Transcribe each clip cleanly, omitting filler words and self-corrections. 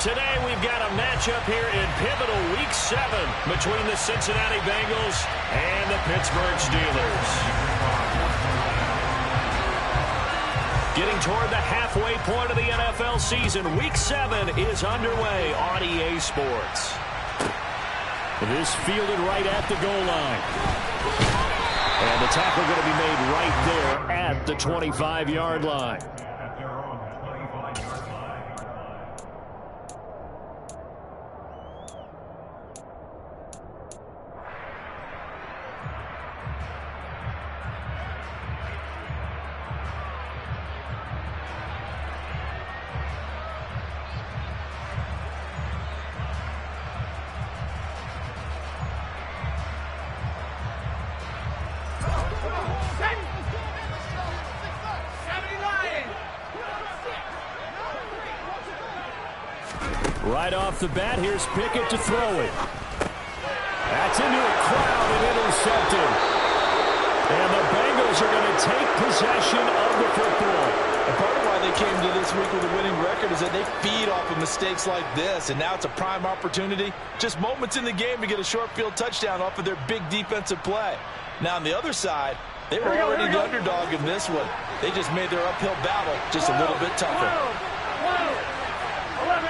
Today we've got a matchup here in pivotal Week 7 between the Cincinnati Bengals and the Pittsburgh Steelers. Getting toward the halfway point of the NFL season, Week 7 is underway on EA Sports. It is fielded right at the goal line. And the tackle going to be made right there at the 25-yard line. Right off the bat, here's Pickett to throw it. That's into a crowd and intercepted. And the Bengals are going to take possession of the football. And part of why they came to this week with a winning record is that they feed off of mistakes like this. And now it's a prime opportunity. Just moments in the game to get a short field touchdown off of their big defensive play. Now on the other side, they were already the underdog in this one. They just made their uphill battle just a little bit tougher. 11.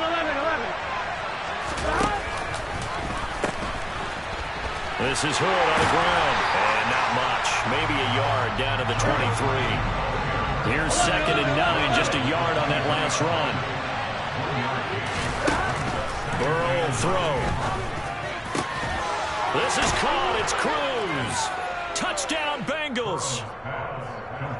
This is Hood on the ground. And not much. Maybe a yard down to the 23. Here's 2nd and 9. Just a yard on that last run. Burrow will throw. This is caught. It's Cruz. Touchdown, Bengals.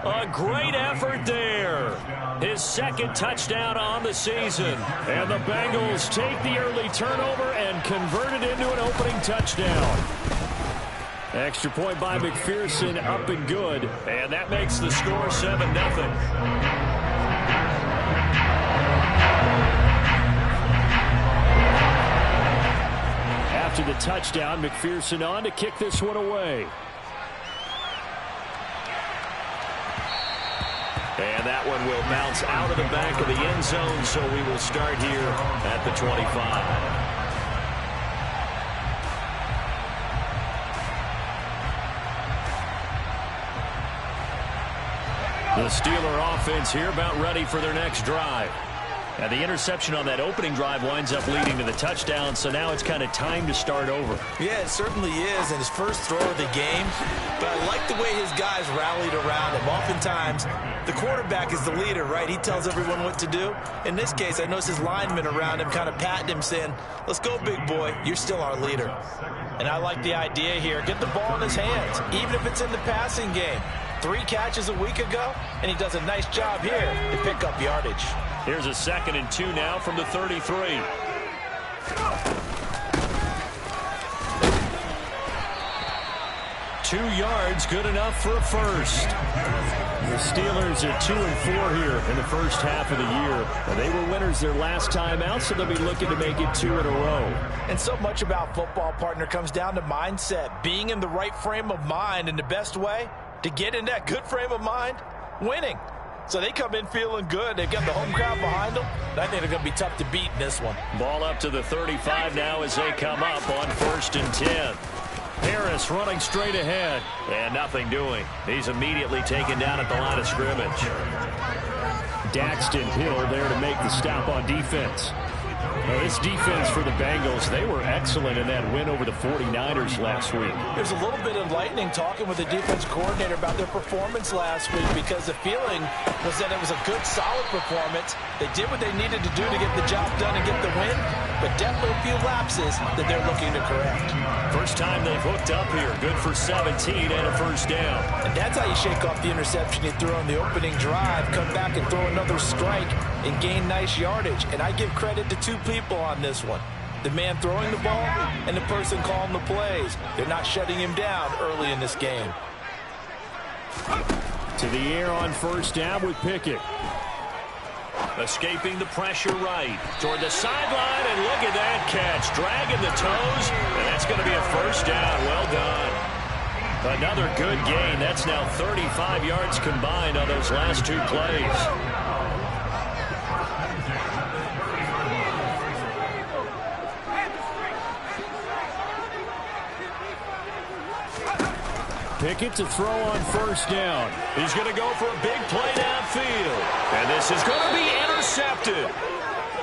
A great effort there. His 2nd touchdown on the season. And the Bengals take the early turnover and convert it into an opening touchdown. Extra point by McPherson, up and good. And that makes the score 7-0. After the touchdown, McPherson on to kick this one away. And that one will bounce out of the back of the end zone, so we will start here at the 25. The Steeler offense here about ready for their next drive. And the interception on that opening drive winds up leading to the touchdown, so now it's kind of time to start over. Yeah, it certainly is, and his first throw of the game. But I like the way his guys rallied around him. Oftentimes, the quarterback is the leader, right? He tells everyone what to do. In this case, I noticed his linemen around him kind of patting him, saying, let's go, big boy. You're still our leader. And I like the idea here. Get the ball in his hands, even if it's in the passing game. 3 catches a week ago, and he does a nice job here to pick up yardage. Here's a 2nd and 2 now from the 33. 2 yards, good enough for a first. The Steelers are 2-4 here in the first half of the year. They were winners their last time out, so they'll be looking to make it 2 in a row. And so much about football, partner, comes down to mindset. Being in the right frame of mind, and the best way to get in that good frame of mind, winning. So they come in feeling good. They've got the home crowd behind them. I think they're going to be tough to beat in this one. Ball up to the 35 now as they come up on 1st and 10. Harris running straight ahead. And nothing doing. He's immediately taken down at the line of scrimmage. Daxton Hill there to make the stop on defense. Now, this defense for the Bengals, they were excellent in that win over the 49ers last week. There's a little bit of lightning talking with the defense coordinator about their performance last week, because the feeling was that it was a good, solid performance. They did what they needed to do to get the job done and get the win, but definitely a few lapses that they're looking to correct. First time they've hooked up here. Good for 17 and a first down. And that's how you shake off the interception you threw on the opening drive, come back and throw another strike and gain nice yardage. And I give credit to 2 people on this one. The man throwing the ball and the person calling the plays. They're not shutting him down early in this game. To the air on first down with Pickett. Escaping the pressure right toward the sideline, and look at that catch. Dragging the toes, and that's going to be a first down. Well done. Another good gain. That's now 35 yards combined on those last 2 plays. Pickett to throw on first down. He's going to go for a big play downfield. And this is going to be intercepted.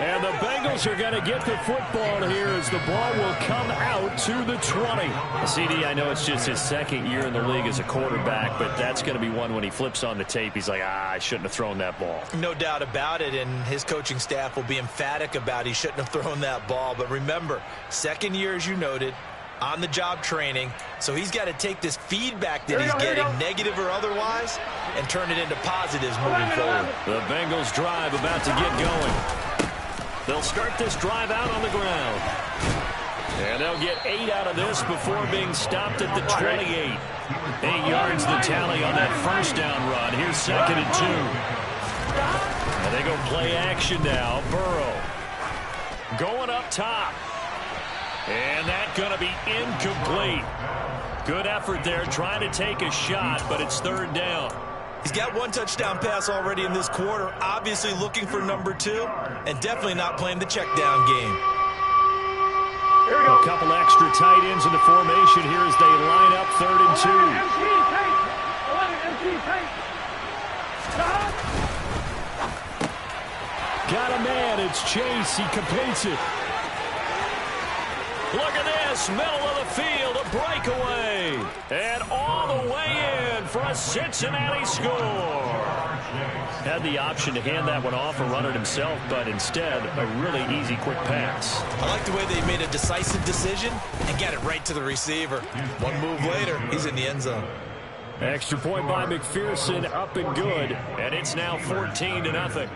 And the Bengals are going to get the football here as the ball will come out to the 20. CD, I know it's just his second year in the league as a quarterback, but that's going to be one when he flips on the tape. He's like, I shouldn't have thrown that ball. No doubt about it, and his coaching staff will be emphatic about he shouldn't have thrown that ball. But remember, second year, as you noted, on-the-job training, so he's got to take this feedback that he's getting, negative or otherwise, and turn it into positives moving forward. The Bengals drive about to get going. They'll start this drive out on the ground. And they'll get 8 out of this before being stopped at the 28. 8 yards the tally on that first down run. Here's 2nd and 2. And they go play action now. Burrow going up top. And that's going to be incomplete. Good effort there trying to take a shot, but it's 3rd down. He's got 1 touchdown pass already in this quarter, obviously looking for number 2, and definitely not playing the check down game. Here we go. A couple extra tight ends in the formation here as they line up 3rd and 2. Got a man. It's Chase. He completes it. Look at this, middle of the field, a breakaway. And all the way in for a Cincinnati score. Had the option to hand that one off or run it himself, but instead, a really easy, quick pass. I like the way they made a decisive decision and got it right to the receiver. One move later, he's in the end zone. Extra point by McPherson, up and good, and it's now 14-0.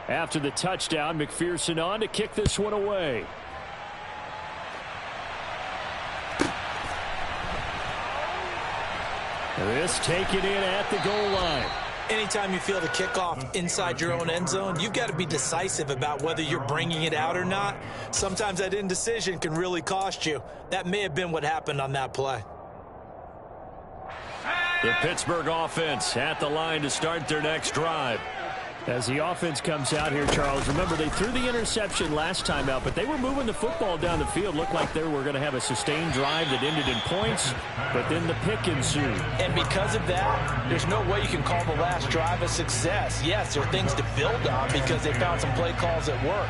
After the touchdown, McPherson on to kick this one away. This taken in at the goal line. Anytime you feel the kickoff inside your own end zone, you've got to be decisive about whether you're bringing it out or not. Sometimes that indecision can really cost you. That may have been what happened on that play. The Pittsburgh offense at the line to start their next drive. As the offense comes out here, Charles, remember they threw the interception last time out, but they were moving the football down the field. Looked like they were going to have a sustained drive that ended in points, but then the pick ensued. And because of that, there's no way you can call the last drive a success. Yes, there are things to build on because they found some play calls that work.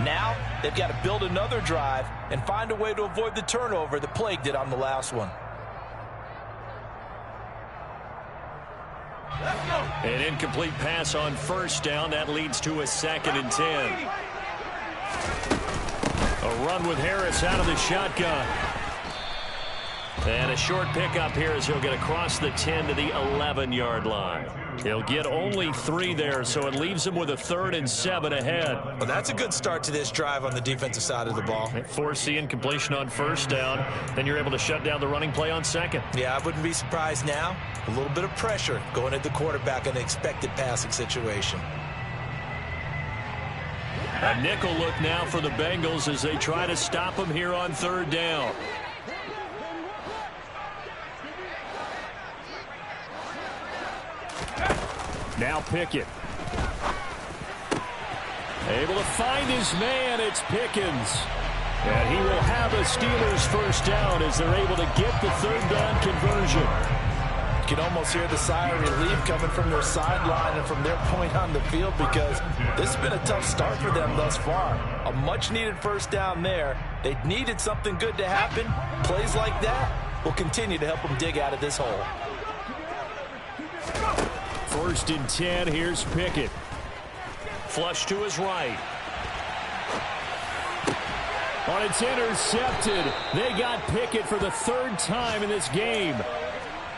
Now, they've got to build another drive and find a way to avoid the turnover that plagued it on the last one. An incomplete pass on first down. That leads to a 2nd and 10. A run with Harris out of the shotgun. And a short pickup here as he'll get across the 10 to the 11-yard line. He'll get only 3 there, so it leaves him with a 3rd and 7 ahead. Well, that's a good start to this drive on the defensive side of the ball. Force the incompletion on first down. Then you're able to shut down the running play on 2nd. Yeah, I wouldn't be surprised now. A little bit of pressure going at the quarterback in an expected passing situation. A nickel look now for the Bengals as they try to stop him here on 3rd down. Now Pickett. Able to find his man. It's Pickens. And he will have a Steelers first down as they're able to get the 3rd down conversion. You can almost hear the sigh of relief coming from their sideline and from their point on the field because this has been a tough start for them thus far. A much-needed first down there. They needed something good to happen. Plays like that will continue to help them dig out of this hole. 1st and 10. Here's Pickett. Flush to his right. Oh, it's intercepted. They got Pickett for the 3rd time in this game.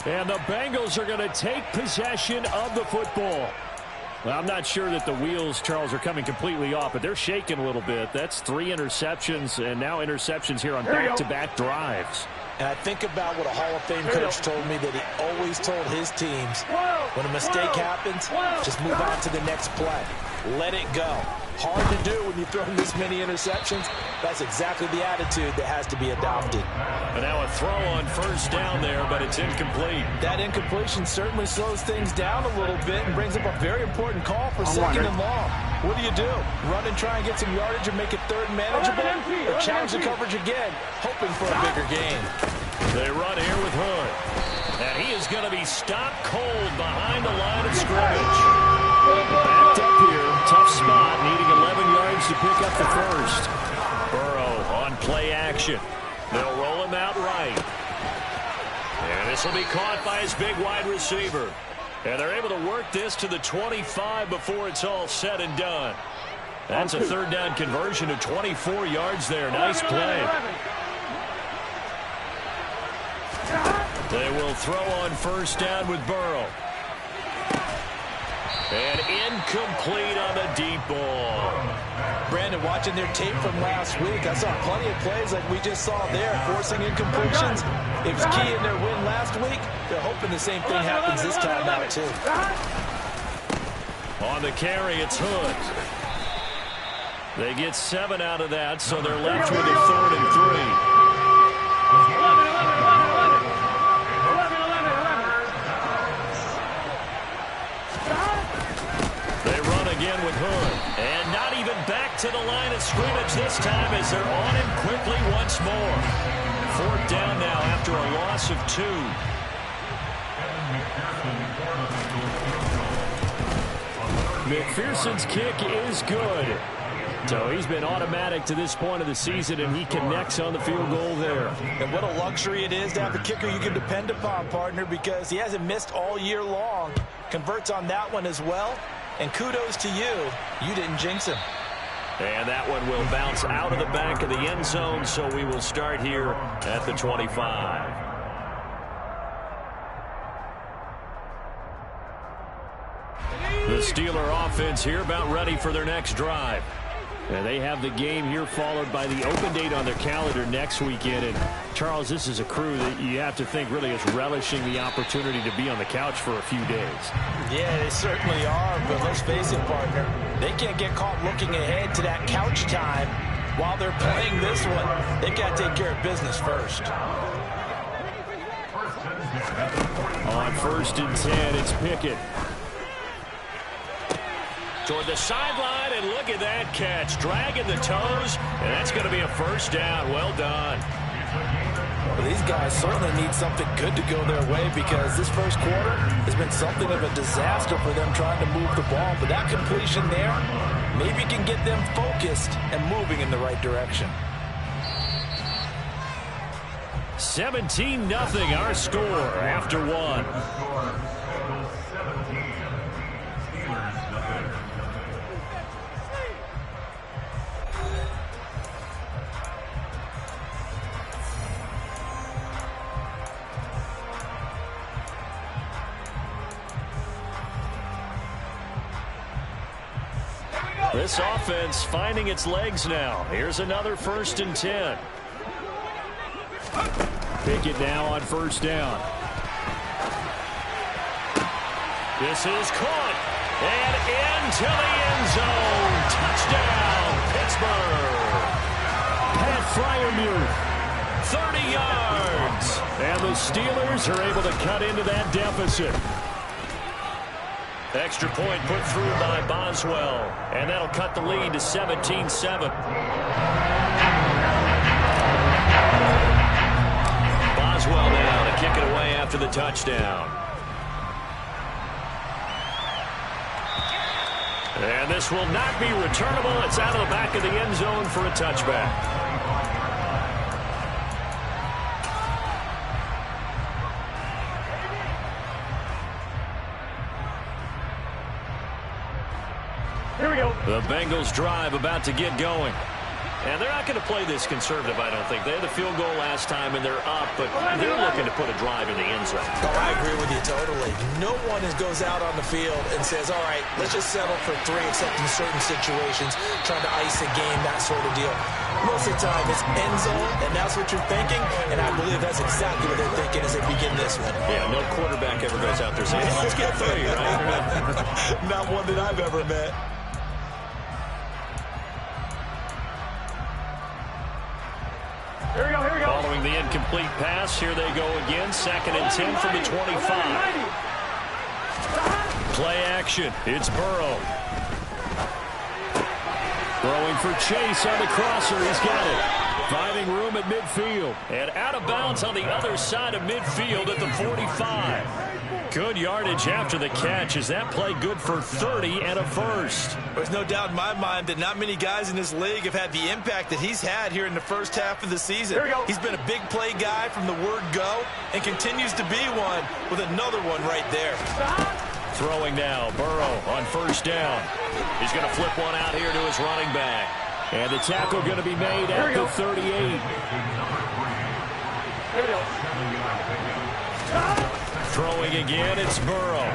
And the Bengals are going to take possession of the football. Well, I'm not sure that the wheels, Charles, are coming completely off, but they're shaking a little bit. That's 3 interceptions, and now interceptions here on back-to-back drives. And I think about what a Hall of Fame coach told me that he always told his teams, when a mistake happens, just move on to the next play. Let it go. Hard to do when you throw this many interceptions. That's exactly the attitude that has to be adopted. And now a throw on first down there, but it's incomplete. That incompletion certainly slows things down a little bit and brings up a very important call for 2nd and long. What do? Run and try and get some yardage and make it 3rd and manageable? Or challenge the coverage again, hoping for a bigger gain? They run here with Hood. And he is going to be stopped cold behind the line of scrimmage. Backed up here. Tough spot. Needing 11 yards to pick up the first. Burrow on play action. They'll roll him out right. And this will be caught by his big wide receiver. And they're able to work this to the 25 before it's all said and done. That's a third down conversion of 24 yards there. Nice play. They will throw on first down with Burrow. And incomplete on the deep ball. Brandon, watching their tape from last week, I saw plenty of plays like we just saw there, forcing incompletions. It was key in their win last week. They're hoping the same thing happens this time out, too. On the carry, it's Hood. They get 7 out of that, so they're left with a 3rd and 3. Again with Hood. And not even back to the line of scrimmage this time as they're on him quickly once more. 4th down now after a loss of 2. McPherson's kick is good. So he's been automatic to this point of the season, and he connects on the field goal there. And what a luxury it is to have a kicker you can depend upon, partner, because he hasn't missed all year long. Converts on that one as well. And kudos to you. You didn't jinx him. And that one will bounce out of the back of the end zone, so we will start here at the 25. The Steeler offense here about ready for their next drive. And they have the game here followed by the open date on their calendar next weekend. And, Charles, this is a crew that you have to think really is relishing the opportunity to be on the couch for a few days. Yeah, they certainly are. But let's face it, partner, they can't get caught looking ahead to that couch time while they're playing this one. They got to take care of business first. On 1st and 10, it's Pickett. Toward the sideline, and look at that catch. Dragging the toes, and that's going to be a first down. Well done. Well, these guys certainly need something good to go their way because this first quarter has been something of a disaster for them trying to move the ball. But that completion there maybe can get them focused and moving in the right direction. 17-0 our score after 1. This offense finding its legs now. Here's another 1st and 10. Pickett now on first down. This is caught. And into the end zone. Touchdown, Pittsburgh. Pat Freiermuth, 30 yards. And the Steelers are able to cut into that deficit. Extra point put through by Boswell. And that'll cut the lead to 17-7. Boswell now to kick it away after the touchdown. And this will not be returnable. It's out of the back of the end zone for a touchback. Here we go. The Bengals drive about to get going. And they're not going to play this conservative, I don't think. They had the field goal last time, and they're up, but they're looking to put a drive in the end zone. Oh, I agree with you totally. No one goes out on the field and says, all right, let's just settle for 3, except in certain situations, trying to ice a game, that sort of deal. Most of the time, it's end zone, and that's what you're thinking, and I believe that's exactly what they're thinking as they begin this one. Yeah, no quarterback ever goes out there saying, hey, let's get 3, right? Not one that I've ever met. Here we go, here we go. Following the incomplete pass, here they go again. 2nd and 10 from the 25. Play action. It's Burrow. Throwing for Chase on the crosser. He's got it. Finding room at midfield. And out of bounds on the other side of midfield at the 45. Good yardage after the catch. Is that play good for 30 and a first? There's no doubt in my mind that not many guys in this league have had the impact that he's had here in the first half of the season. He's been a big play guy from the word go and continues to be one with another one right there. Throwing now, Burrow on first down. He's going to flip one out here to his running back. And the tackle going to be made at the 38. Throwing again, it's Burrow.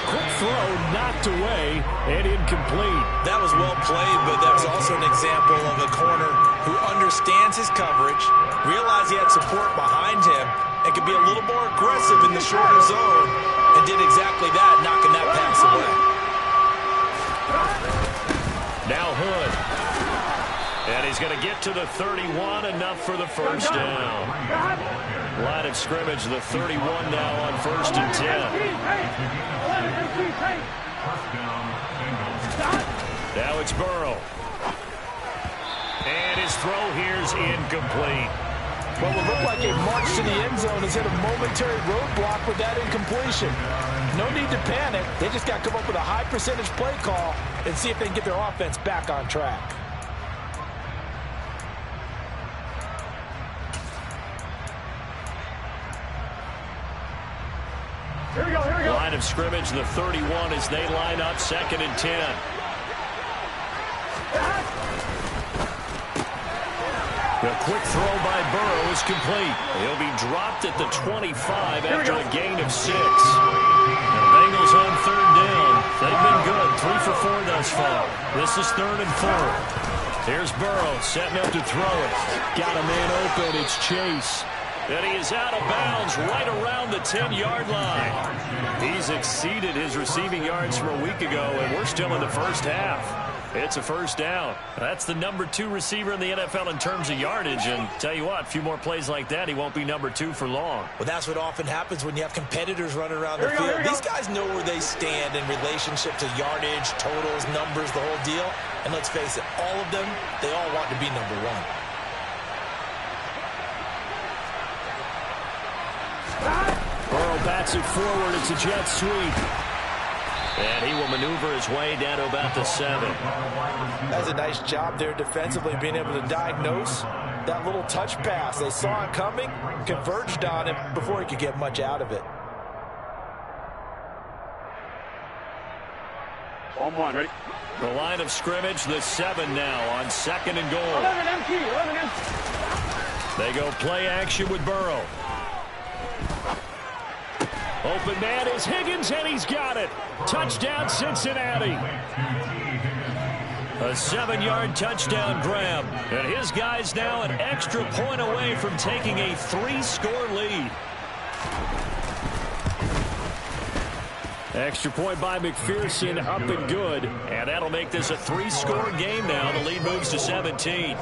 Quick throw, knocked away, and incomplete. That was well played, but that was also an example of a corner who understands his coverage, realized he had support behind him, and could be a little more aggressive in the shorter zone, and did exactly that, knocking that pass away. Now Hood. And he's going to get to the 31, enough for the first down. Line of scrimmage, the 31 now on first and 10. Now it's Burrow. And his throw here's incomplete. What will look like a march to the end zone has hit a momentary roadblock with that incompletion. No need to panic. They just got to come up with a high percentage play call and see if they can get their offense back on track. Here we go, here we go. Line of scrimmage, the 31 as they line up, second and 10. The quick throw by Burrow is complete. He'll be dropped at the 25 after a gain of 6. The Bengals on third down. They've been good, 3 for 4 thus far. This is third and 4. Here's Burrow setting up to throw it. Got a man open, it's Chase. And he is out of bounds right around the 10-yard line. He's exceeded his receiving yards from a week ago, and we're still in the first half. It's a first down. That's the number 2 receiver in the NFL in terms of yardage, and tell you what, a few more plays like that, he won't be number 2 for long. Well, that's what often happens when you have competitors running around the field. These guys know where they stand in relationship to yardage, totals, numbers, the whole deal. And let's face it, all of them, they all want to be number 1. Burrow bats it forward. It's a jet sweep. And he will maneuver his way down to about the 7. That's a nice job there defensively, being able to diagnose that little touch pass. They saw it coming, converged on it before he could get much out of it. On one, ready? The line of scrimmage, the 7 now on second and goal. 11 empty, 11 empty. They go play action with Burrow. Open man is Higgins, and he's got it. Touchdown, Cincinnati. A 7-yard touchdown grab. And his guys now an extra point away from taking a 3-score lead. Extra point by McPherson, up and good. And that'll make this a 3-score game now. The lead moves to 17.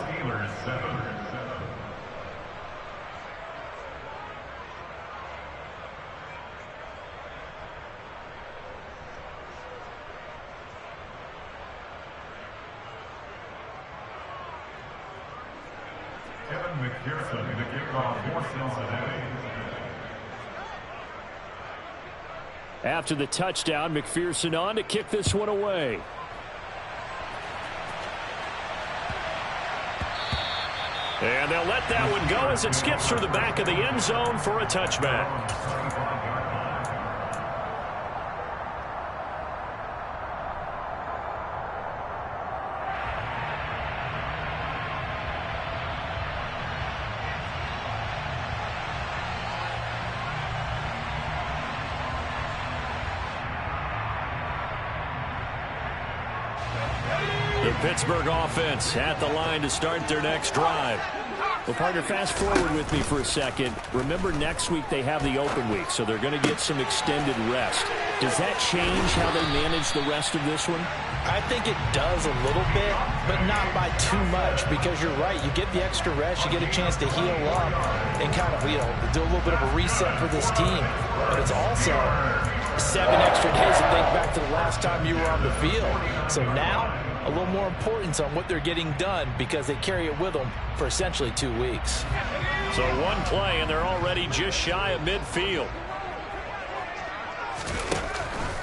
McPherson, the kickoff for Cincinnati. After the touchdown, McPherson on to kick this one away. And they'll let that one go as it skips through the back of the end zone for a touchback. The Pittsburgh offense at the line to start their next drive. Well, partner, fast forward with me for a second. Remember, next week they have the open week, so they're going to get some extended rest. Does that change how they manage the rest of this one? I think it does a little bit, but not by too much, because you're right. You get the extra rest, you get a chance to heal up and kind of, do a little bit of a reset for this team. But it's also 7 extra days to think back to the last time you were on the field. So now a little more importance on what they're getting done because they carry it with them for essentially 2 weeks. So one play, and they're already just shy of midfield.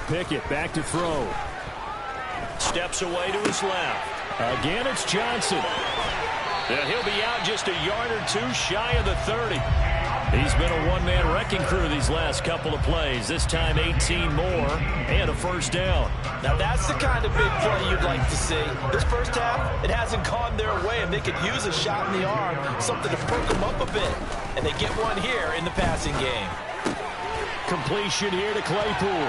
Pickett back to throw. Steps away to his left. Again, it's Johnson. Yeah, he'll be out just a yard or two shy of the 30. He's been a one-man wrecking crew these last couple of plays. This time 18 more and a first down. Now that's the kind of big play you'd like to see. This first half, it hasn't gone their way, and they could use a shot in the arm, something to perk them up a bit. And they get one here in the passing game. Completion here to Claypool.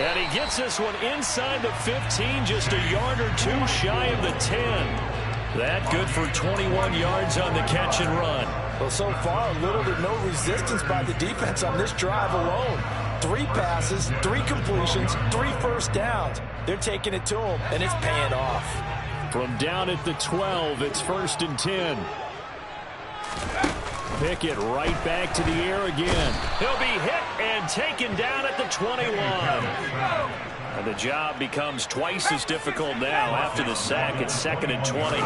And he gets this one inside the 15, just a yard or two shy of the 10. That good for 21 yards on the catch and run. Well, so far, little to no resistance by the defense on this drive alone. 3 passes, 3 completions, 3 first downs. They're taking it to him, and it's paying off. From down at the 12, it's 1st and 10. Pickett right back to the air again. He'll be hit and taken down at the 21. And the job becomes twice as difficult now after the sack. It's 2nd and 20.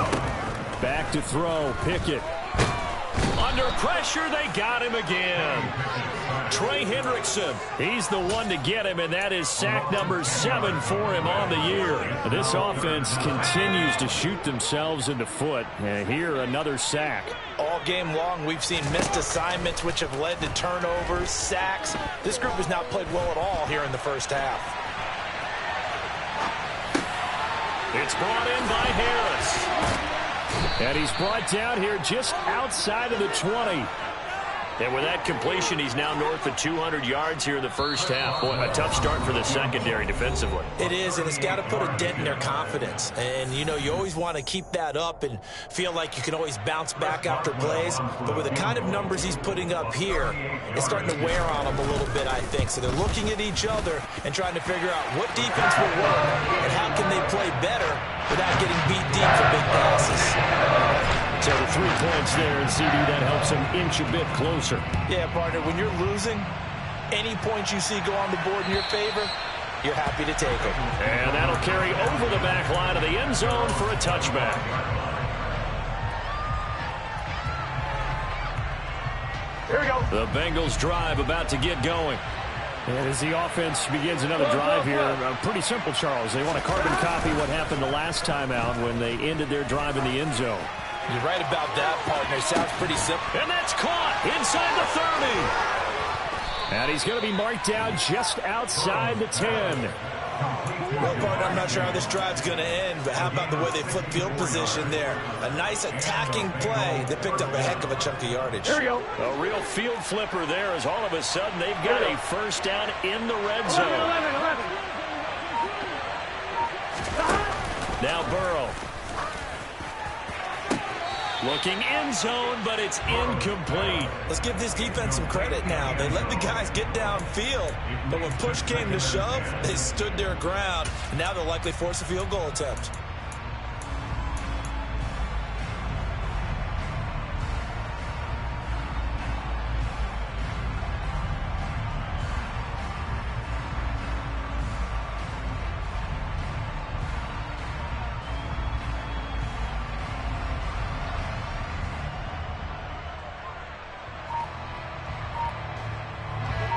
Back to throw, Pickett. Under pressure, they got him again. Trey Hendrickson, he's the one to get him, and that is sack number 7 for him on the year. This offense continues to shoot themselves in the foot. And here, another sack. All game long, we've seen missed assignments, which have led to turnovers, sacks. This group has not played well at all here in the first half. It's brought in by Harris. And he's brought down here just outside of the 20. And with that completion, he's now north of 200 yards here in the first half. Boy, a tough start for the secondary defensively. It is, and it's got to put a dent in their confidence. And, you know, you always want to keep that up and feel like you can always bounce back after plays. But with the kind of numbers he's putting up here, it's starting to wear on them a little bit, I think. So they're looking at each other and trying to figure out what defense will work and how can they play better without getting beat deep for big passes. So the 3 points there, and CD, that helps them inch a bit closer. Yeah, partner, when you're losing, any points you see go on the board in your favor, you're happy to take them. And that'll carry over the back line of the end zone for a touchback. Here we go. The Bengals drive about to get going. And as the offense begins another drive here, pretty simple, Charles. They want to carbon copy what happened the last time out when they ended their drive in the end zone. You're right about that, partner. Sounds pretty simple. And that's caught inside the 30. And he's going to be marked down just outside the 10. Well, partner, I'm not sure how this drive's going to end, but how about the way they flip field position there? A nice attacking play that picked up a heck of a chunk of yardage. Here we go. A real field flipper there as all of a sudden they've got a first down in the red zone. 11. Now Burrow. Looking end zone, but it's incomplete. Let's give this defense some credit now. They let the guys get downfield, but when push came to shove, they stood their ground. And now they'll likely force a field goal attempt.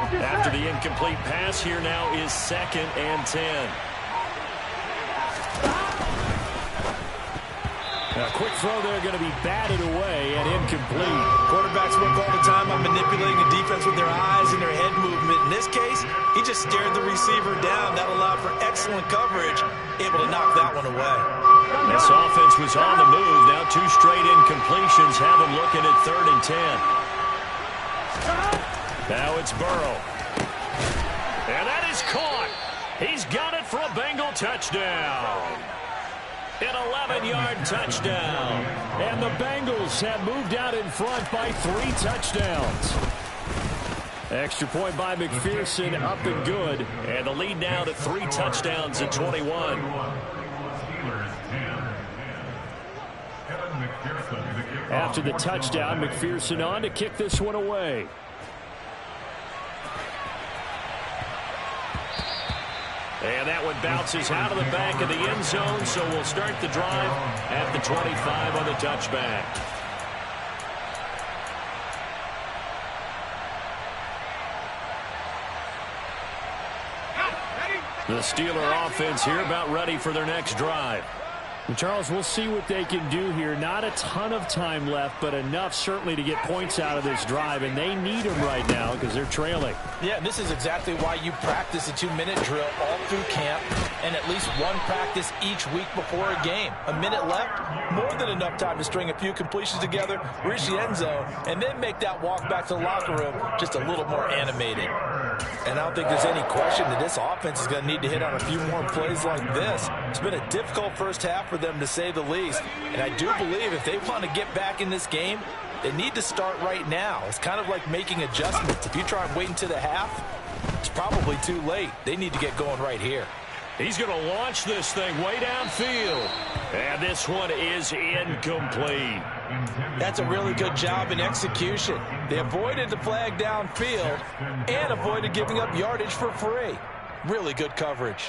After the incomplete pass, here now is 2nd and 10. A quick throw there going to be batted away and incomplete. Quarterbacks work all the time on manipulating the defense with their eyes and their head movement. In this case, he just stared the receiver down. That allowed for excellent coverage, able to knock that one away. This offense was on the move. Now 2 straight incompletions have him looking at 3rd and 10. Now it's Burrow. And that is caught. He's got it for a Bengal touchdown. An 11-yard touchdown. And the Bengals have moved out in front by 3 touchdowns. Extra point by McPherson, up and good. And the lead now to 3 touchdowns at 21. After the touchdown, McPherson on to kick this one away. And that one bounces out of the back of the end zone, so we'll start the drive at the 25 on the touchback. The Steeler offense here about ready for their next drive. Well, Charles, we'll see what they can do here. Not a ton of time left, but enough certainly to get points out of this drive, and they need them right now because they're trailing. Yeah, this is exactly why you practice a 2-minute drill all through camp and at least one practice each week before a game. A minute left, more than enough time to string a few completions together, reach the end zone, and then make that walk back to the locker room just a little more animated. And I don't think there's any question that this offense is going to need to hit on a few more plays like this. It's been a difficult first half for them, to say the least. And I do believe if they want to get back in this game, they need to start right now. It's kind of like making adjustments. If you try and wait until the half, it's probably too late. They need to get going right here. He's going to launch this thing way downfield. And this one is incomplete. That's a really good job in execution. They avoided the flag downfield and avoided giving up yardage for free. Really good coverage.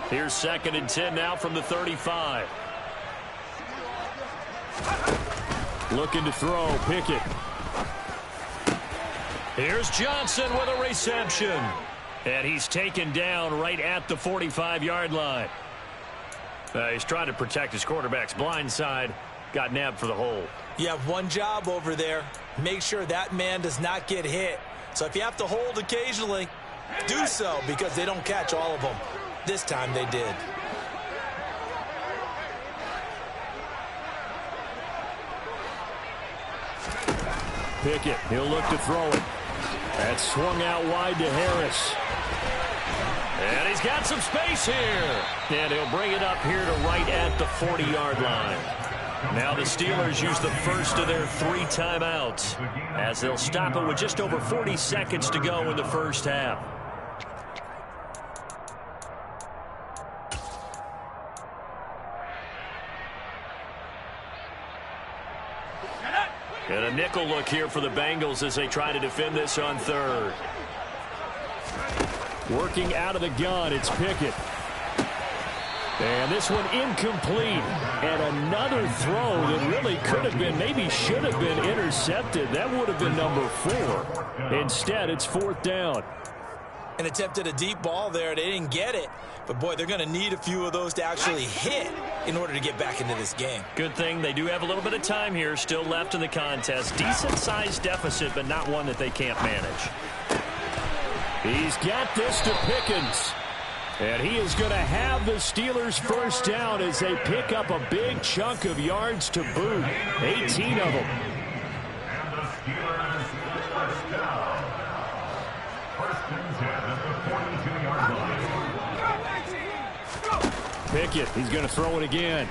Here's 2nd and 10 now from the 35. Looking to throw, Pickett. Here's Johnson with a reception. And he's taken down right at the 45-yard line. He's trying to protect his quarterback's blind side. Got nabbed for the hole. You have one job over there. Make sure that man does not get hit. So if you have to hold occasionally, do so, because they don't catch all of them. This time they did. Pickett, he'll look to throw it. That's swung out wide to Harris. And he's got some space here. And he'll bring it up here to right at the 40-yard line. Now the Steelers use the first of their 3 timeouts as they'll stop it with just over 40 seconds to go in the first half. And a nickel look here for the Bengals as they try to defend this on 3rd. Working out of the gun, it's Pickett. And this one incomplete. And another throw that really could have been, maybe should have been intercepted. That would have been number 4. Instead, it's 4th down. And attempted a deep ball there. They didn't get it. But, boy, they're going to need a few of those to actually hit in order to get back into this game. Good thing they do have a little bit of time here still left in the contest. Decent-sized deficit, but not one that they can't manage. He's got this to Pickens. And he is going to have the Steelers first down as they pick up a big chunk of yards to boot. 18 of them. And the Steelers first down. First and 10 at the 42-yard line. Pickett, he's going to throw it again.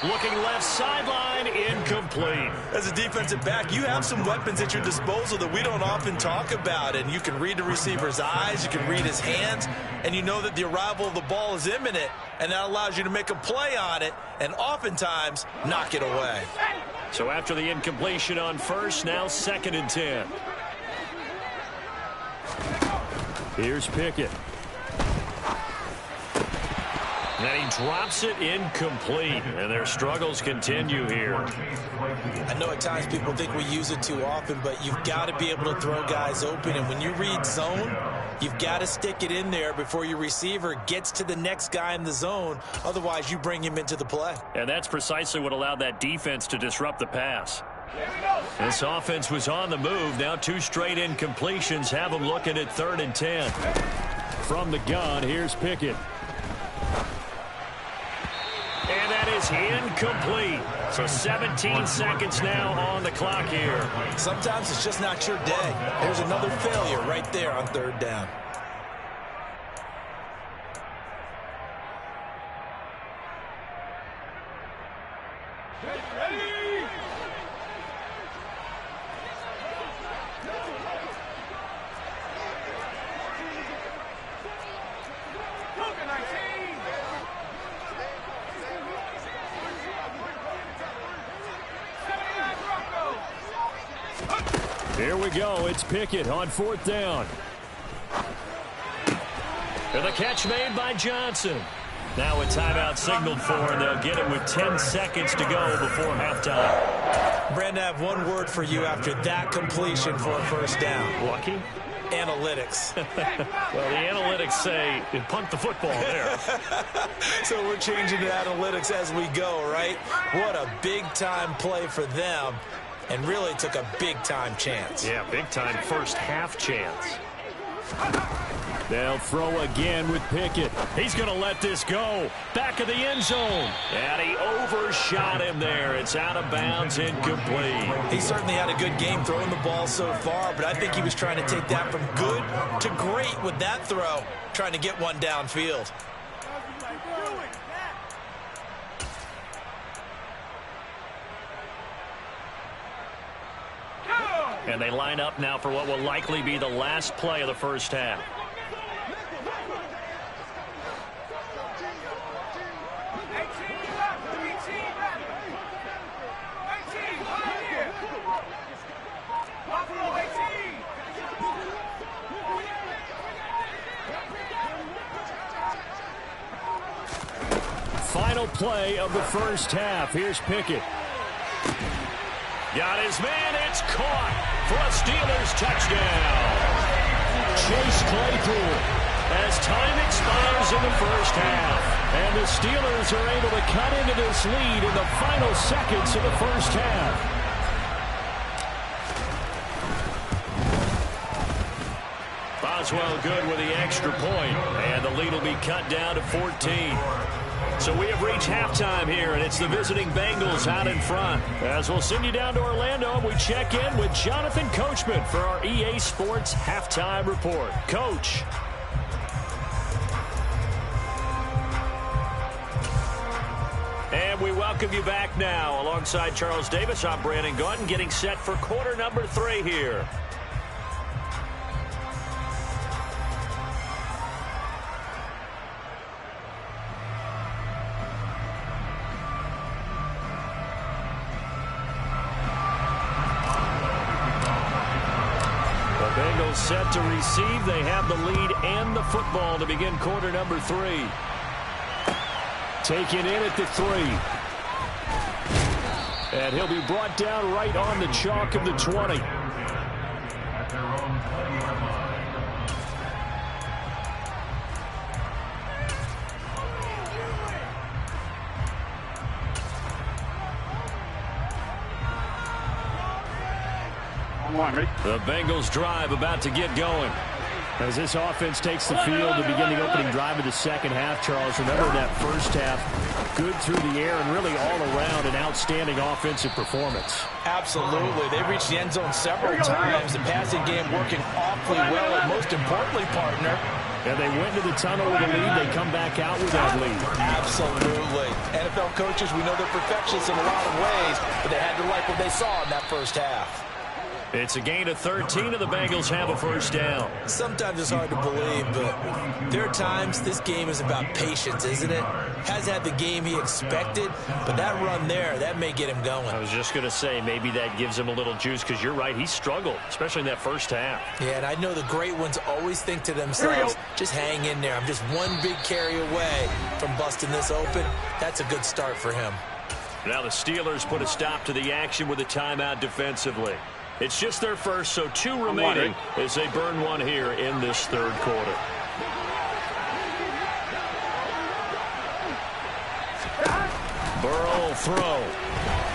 Looking left sideline, incomplete. As a defensive back, you have some weapons at your disposal that we don't often talk about. And you can read the receiver's eyes, you can read his hands, and you know that the arrival of the ball is imminent, and that allows you to make a play on it and oftentimes knock it away. So after the incompletion on first, now 2nd and 10. Here's Pickett. And he drops it incomplete. And their struggles continue here. I know at times people think we use it too often, but you've got to be able to throw guys open. And when you read zone, you've got to stick it in there before your receiver gets to the next guy in the zone. Otherwise, you bring him into the play. And that's precisely what allowed that defense to disrupt the pass. This offense was on the move. Now 2 straight incompletions have them looking at 3rd and 10. From the gun, here's Pickett. And that is incomplete. So 17 seconds now on the clock here. Sometimes it's just not your day. There's another failure right there on 3rd down. Here we go. It's Pickett on 4th down. And the catch made by Johnson. Now a timeout signaled for, and they'll get it with 10 seconds to go before halftime. Brandon, I have one word for you after that completion for a first down. Lucky? Analytics. Well, the analytics say punt the football there. So we're changing to analytics as we go, right? What a big-time play for them, and really took a big-time chance. Yeah, big-time first-half chance. They'll throw again with Pickett. He's going to let this go. Back of the end zone. And he overshot him there. It's out of bounds, incomplete. He certainly had a good game throwing the ball so far, but I think he was trying to take that from good to great with that throw, trying to get one downfield. And they line up now for what will likely be the last play of the first half. Final play of the first half. Here's Pickett. Got his man. It's caught for a Steelers touchdown. Chase Claypool as time expires in the first half. And the Steelers are able to cut into this lead in the final seconds of the first half. Boswell good with the extra point, and the lead will be cut down to 14. So we have reached halftime here, and it's the visiting Bengals out in front. As we'll send you down to Orlando, we check in with Jonathan Coachman for our EA Sports Halftime Report. Coach. And we welcome you back now. Alongside Charles Davis, I'm Brandon Gaudin, getting set for quarter number 3 here. Set to receive. They have the lead and the football to begin quarter number 3. Taken in at the 3. And he'll be brought down right on the chalk of the 20. The Bengals drive about to get going. As this offense takes the field to begin the opening drive of the second half, Charles, remember that first half, good through the air and really all around an outstanding offensive performance. Absolutely. They reached the end zone several times. The passing game working awfully well, and most importantly, partner, and they went to the tunnel with a lead. They come back out with that lead. Absolutely. NFL coaches, we know they're perfectionists in a lot of ways, but they had to like what they saw in that first half. It's a gain of 13, and the Bengals have a first down. Sometimes it's hard to believe, but there are times this game is about patience, isn't it? Hasn't had the game he expected, but that run there, that may get him going. I was just going to say, maybe that gives him a little juice, because you're right, he struggled, especially in that first half. Yeah, and I know the great ones always think to themselves, just hang in there. I'm just one big carry away from busting this open. That's a good start for him. Now the Steelers put a stop to the action with a timeout defensively. It's just their first, so 2 remaining as they burn one here in this third quarter. Burrow will throw.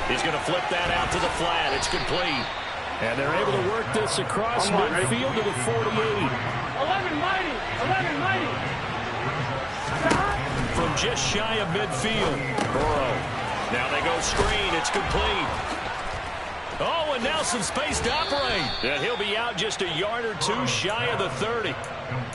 He's going to flip that out to the flat. It's complete. And they're able to work this across midfield to the 48. 11 mighty. From just shy of midfield. Burrow. Now they go screen. It's complete. Oh, and now some space to operate. And he'll be out just a yard or 2 shy of the 30.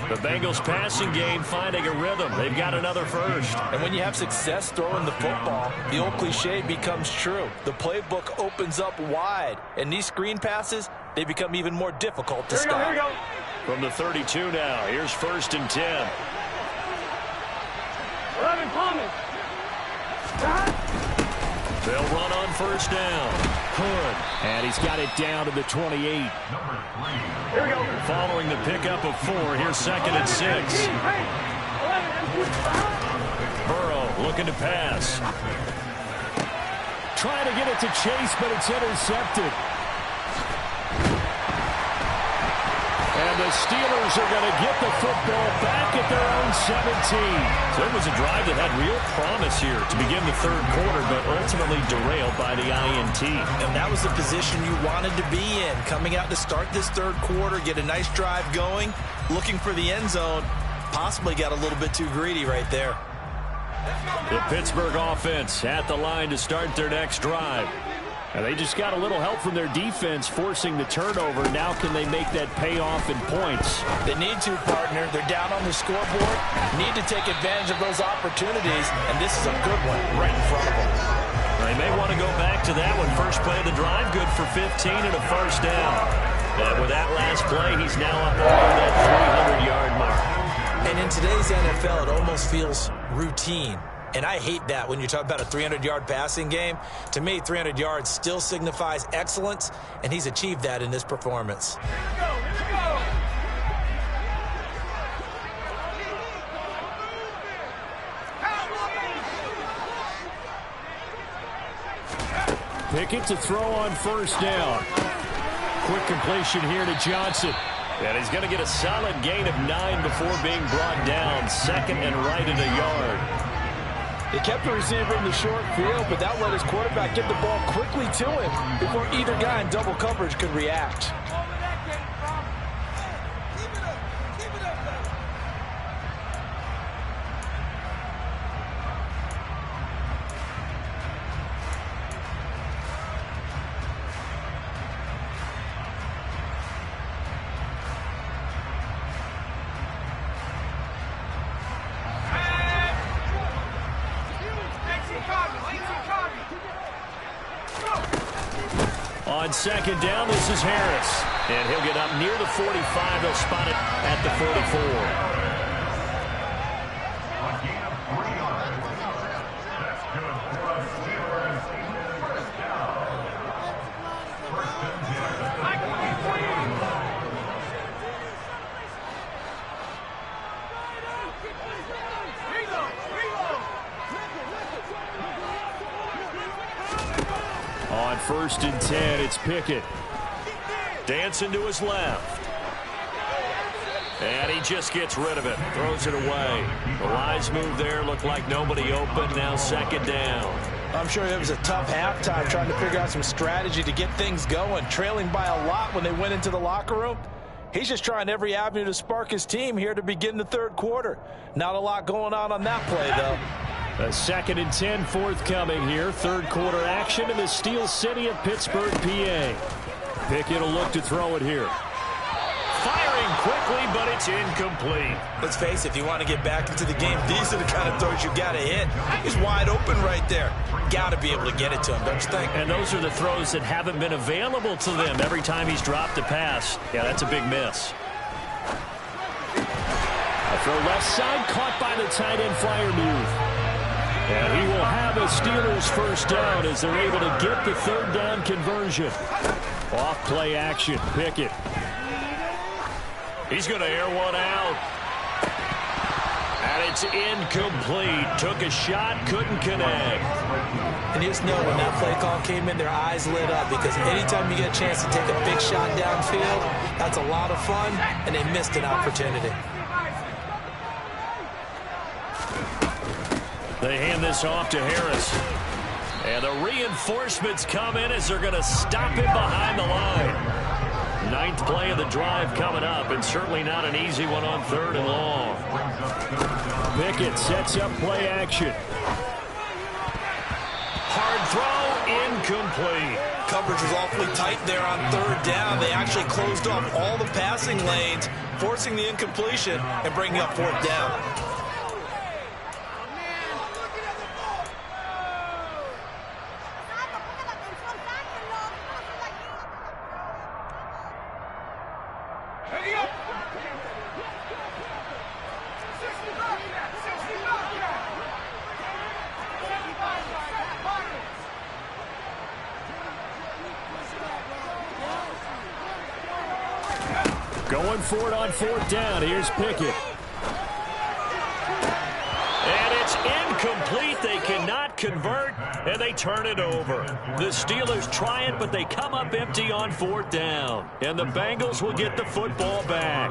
The Bengals passing game finding a rhythm. They've got another first. And when you have success throwing the football, the old cliche becomes true. The playbook opens up wide. And these screen passes, they become even more difficult to stop. Here we go. From the 32 now, here's 1st and 10. 11 coming. They'll run on first down. Hood. And he's got it down to the 28. Here we go. Following the pickup of 4, here's 2nd and 6. Burrow looking to pass. Trying to get it to Chase, but it's intercepted. And the Steelers are going to get the football back at their own 17. So it was a drive that had real promise here to begin the third quarter, but ultimately derailed by the INT. And that was the position you wanted to be in. Coming out to start this third quarter, get a nice drive going, looking for the end zone. Possibly got a little bit too greedy right there. The Pittsburgh offense at the line to start their next drive. And they just got a little help from their defense forcing the turnover. Now can they make that pay off in points? They need to, partner. They're down on the scoreboard. Need to take advantage of those opportunities, and this is a good one right in front of them. They may want to go back to that one. First play of the drive, good for 15 and a first down. And with that last play, he's now up over that 300-yard mark. And in today's NFL, it almost feels routine. And I hate that when you talk about a 300-yard passing game. To me, 300 yards still signifies excellence, and he's achieved that in this performance. Pickett to throw on first down. Quick completion here to Johnson. And he's going to get a solid gain of 9 before being brought down. 2nd and right at a yard. They kept the receiver in the short field, but that let his quarterback get the ball quickly to him before either guy in double coverage could react. On 2nd down, this is Harris. And he'll get up near the 45. They'll spot it at the 44. A gain of 3 yards. That's good for the Steelers. First down. First and 10 at the 43. On 1st and 10, it's Pickett. Dancing to his left. And he just gets rid of it. Throws it away. The wise move there. Looked like nobody open. Now 2nd down. I'm sure it was a tough halftime trying to figure out some strategy to get things going. Trailing by a lot when they went into the locker room. He's just trying every avenue to spark his team here to begin the third quarter. Not a lot going on that play, though. A 2nd and 10 forthcoming here. Third quarter action in the Steel City of Pittsburgh, PA. Pickett will look to throw it here. Firing quickly, but it's incomplete. Let's face it, if you want to get back into the game, these are the kind of throws you got to hit. He's wide open right there. Got to be able to get it to him, don't you think? And those are the throws that haven't been available to them every time he's dropped a pass. Yeah, that's a big miss. A throw left side, caught by the tight end Freiermuth. And he will have a Steelers first down as they're able to get the 3rd down conversion. Off play action, Pickett. He's going to air one out. And it's incomplete. Took a shot, couldn't connect. And you just know when that play call came in, their eyes lit up because anytime you get a chance to take a big shot downfield, that's a lot of fun, and they missed an opportunity. They hand this off to Harris. And the reinforcements come in as they're going to stop him behind the line. 9th play of the drive coming up, and certainly not an easy one on 3rd and long. Pickett sets up play action. Hard throw, incomplete. Coverage was awfully tight there on 3rd down. They actually closed off all the passing lanes, forcing the incompletion and bringing up 4th down. Going for it on 4th down. Here's Pickett. And it's incomplete. They cannot convert, and they turn it over. The Steelers try it, but they come up empty on 4th down. And the Bengals will get the football back.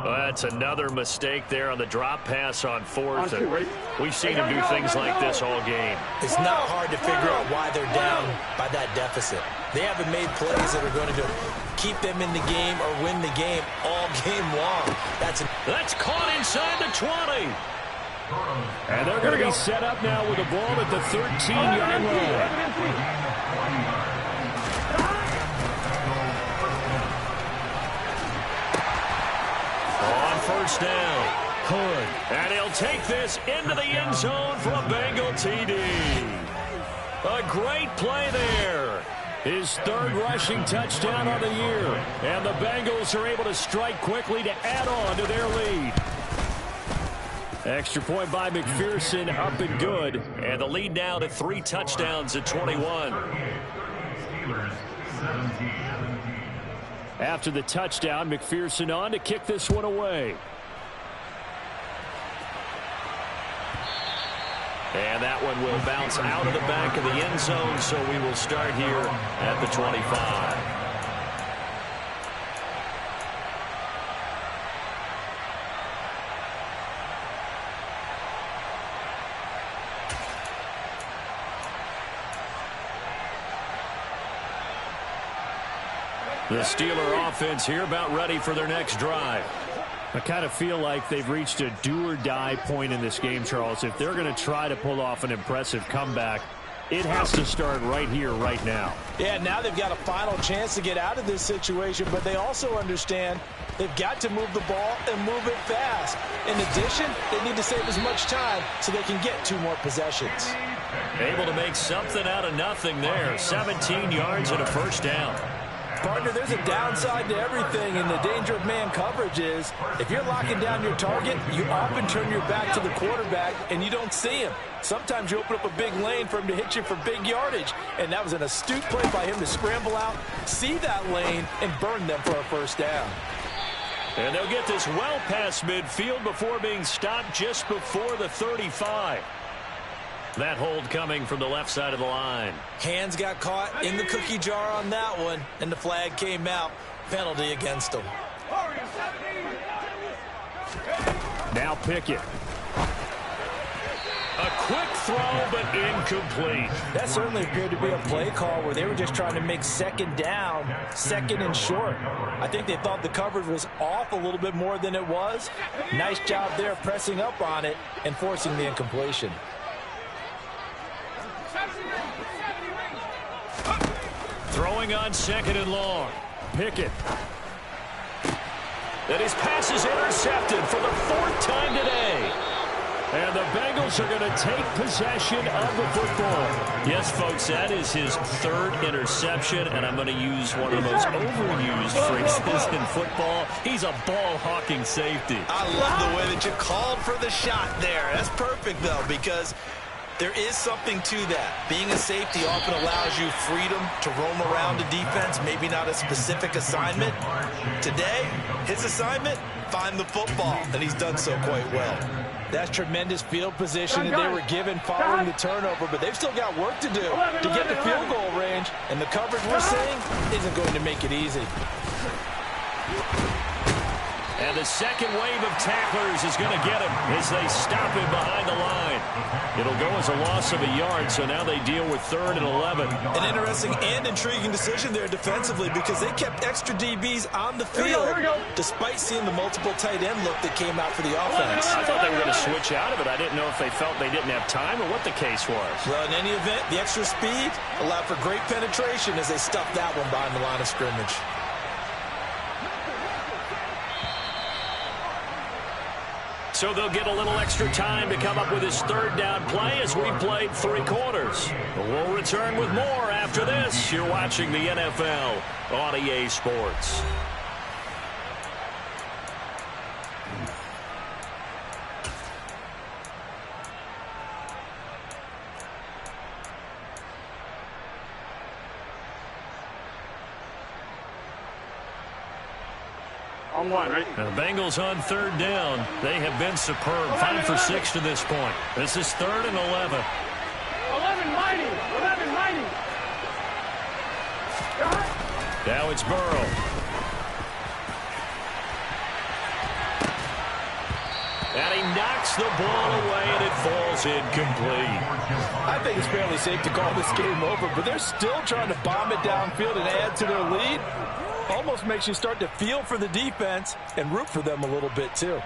Well, that's another mistake there on the drop pass on 4th. And we've seen him do things like this all game. It's not hard to figure out why they're down by that deficit. They haven't made plays that are going to keep them in the game or win the game all game long. That's caught inside the 20. And they're going to be set up now with the ball at the 13-yard line. On 1st down, Hood. And he'll take this into the end zone for a Bengal TD. A great play there. His 3rd rushing touchdown on the year. And the Bengals are able to strike quickly to add on to their lead. Extra point by McPherson, up and good. And the lead now to 3 touchdowns at 21. After the touchdown, McPherson on to kick this one away. And that one will bounce out of the back of the end zone, so we will start here at the 25. The Steeler offense here about ready for their next drive. I kind of feel like they've reached a do-or-die point in this game, Charles. If they're going to try to pull off an impressive comeback, it has to start right here, right now. Yeah, now they've got a final chance to get out of this situation, but they also understand they've got to move the ball and move it fast. In addition, they need to save as much time so they can get 2 more possessions. Able to make something out of nothing there. 17 yards and a 1st down. Partner, there's a downside to everything, and the danger of man coverage is if you're locking down your target, you often turn your back to the quarterback and you don't see him. Sometimes you open up a big lane for him to hit you for big yardage, and that was an astute play by him to scramble out, see that lane, and burn them for a 1st down. And they'll get this well past midfield before being stopped just before the 35. That hold coming from the left side of the line. Hands got caught in the cookie jar on that one, and the flag came out. Penalty against them. Now Pickett. A quick throw, but incomplete. That certainly appeared to be a play call where they were just trying to make 2nd down, 2nd and short. I think they thought the coverage was off a little bit more than it was. Nice job there pressing up on it and forcing the incompletion. Throwing on 2nd and long. Pickett. And his pass is intercepted for the 4th time today. And the Bengals are going to take possession of the football. Yes, folks, that is his 3rd interception, and I'm going to use one of the most overused phrases in football. He's a ball-hawking safety. I love the way that you called for the shot there. That's perfect, though, because there is something to that. Being a safety often allows you freedom to roam around the defense, maybe not a specific assignment. Today, his assignment, find the football, and he's done so quite well. That's tremendous field position that they were given following the turnover, but they've still got work to do to get the field goal range, and the coverage we're seeing isn't going to make it easy. And the second wave of tacklers is going to get him as they stop him behind the line. It'll go as a loss of a yard, so now they deal with 3rd and 11. An interesting and intriguing decision there defensively because they kept extra DBs on the field despite seeing the multiple tight end look that came out for the offense. I thought they were going to switch out of it. I didn't know if they felt they didn't have time or what the case was. Well, in any event, the extra speed allowed for great penetration as they stuffed that one behind the line of scrimmage. So they'll get a little extra time to come up with his 3rd down play as we played 3 quarters. We'll return with more after this. You're watching the NFL on EA Sports. On one, ready? The Bengals on third down. They have been superb. 5 for 6 to this point. This is 3rd and 11. 11 mighty. 11 mighty. Now it's Burrow. And he knocks the ball away, and it falls incomplete. I think it's fairly safe to call this game over, but they're still trying to bomb it downfield and add to their lead. Almost makes you start to feel for the defense and root for them a little bit, too.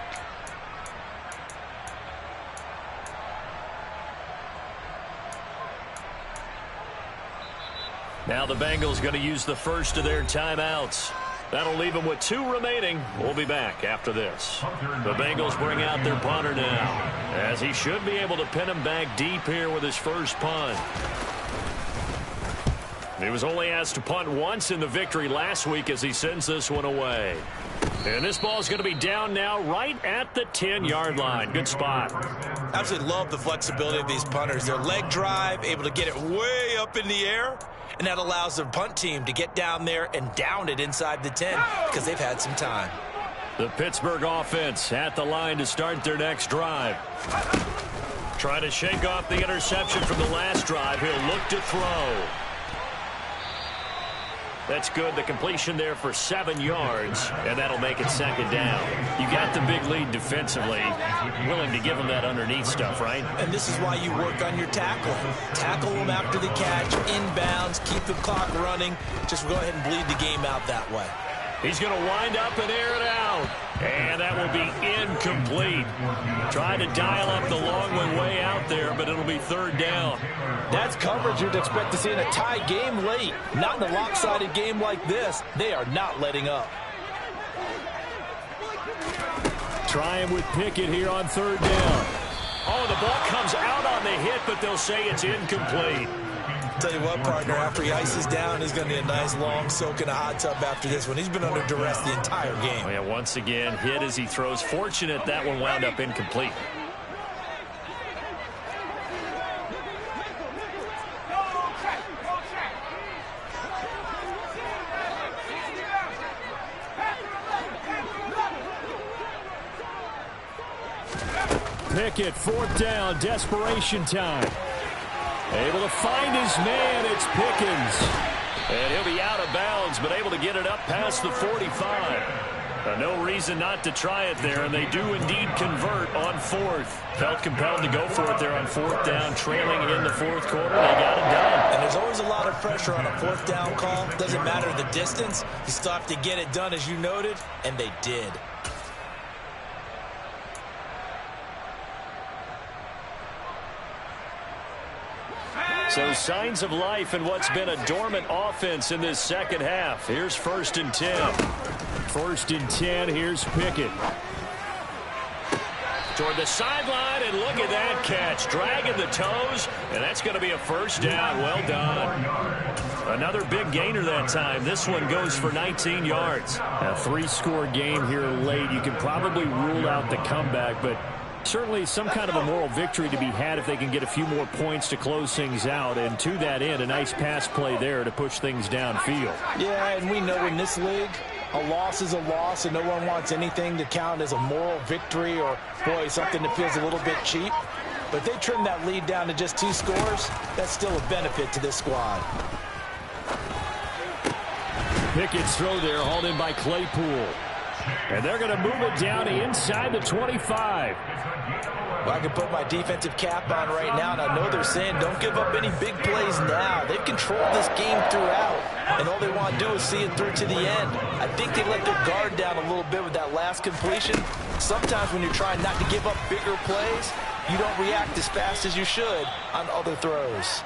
Now the Bengals going to use the first of their timeouts. That'll leave them with 2 remaining. We'll be back after this. The Bengals bring out their punter now, as he should be able to pin him back deep here with his first punt. He was only asked to punt once in the victory last week as he sends this one away. And this ball is going to be down now right at the 10-yard line. Good spot. Absolutely love the flexibility of these punters. Their leg drive, able to get it way up in the air, and that allows the punt team to get down there and down it inside the 10 because they've had some time. The Pittsburgh offense at the line to start their next drive. Trying to shake off the interception from the last drive. He'll look to throw. That's good. The completion there for 7 yards, and that'll make it 2nd down. You got the big lead defensively. Willing to give them that underneath stuff, right? And this is why you work on your tackling. Tackle them after the catch, inbounds, keep the clock running. Just go ahead and bleed the game out that way. He's going to wind up and air it out. And that will be incomplete. Trying to dial up the long one way out there, but it'll be 3rd down. That's coverage you'd expect to see in a tie game late. Not in a lopsided game like this. They are not letting up. Trying with Pickett here on 3rd down. Oh, the ball comes out on the hit, but they'll say it's incomplete. Tell you what, partner, after he ices down, he's going to be a nice long soak in a hot tub after this one. He's been under duress the entire game. Oh, yeah, once again, hit as he throws. Fortunate that one wound up incomplete. Pickett, 4th down, desperation time. Able to find his man, it's Pickens. And he'll be out of bounds, but able to get it up past the 45. No reason not to try it there, and they do indeed convert on 4th. Felt compelled to go for it there on 4th down, trailing in the 4th quarter. They got it done. And there's always a lot of pressure on a 4th down call. Doesn't matter the distance. You still have to get it done, as you noted, and they did. So signs of life in what's been a dormant offense in this 2nd half. Here's 1st and 10. 1st and 10, here's Pickett. Toward the sideline, and look at that catch. Dragging the toes, and that's going to be a 1st down. Well done. Another big gainer that time. This one goes for 19 yards. A 3-score game here late. You can probably rule out the comeback, but certainly some kind of a moral victory to be had if they can get a few more points to close things out. And to that end, a nice pass play there to push things downfield. Yeah, and we know in this league, a loss is a loss, and no one wants anything to count as a moral victory or, boy, something that feels a little bit cheap. But if they trim that lead down to just 2 scores, that's still a benefit to this squad. Pickett's throw there, hauled in by Claypool. And they're going to move it down inside the 25. Well, I can put my defensive cap on right now, and I know they're saying don't give up any big plays now. They've controlled this game throughout, and all they want to do is see it through to the end. I think they let their guard down a little bit with that last completion. Sometimes when you're trying not to give up bigger plays, you don't react as fast as you should on other throws.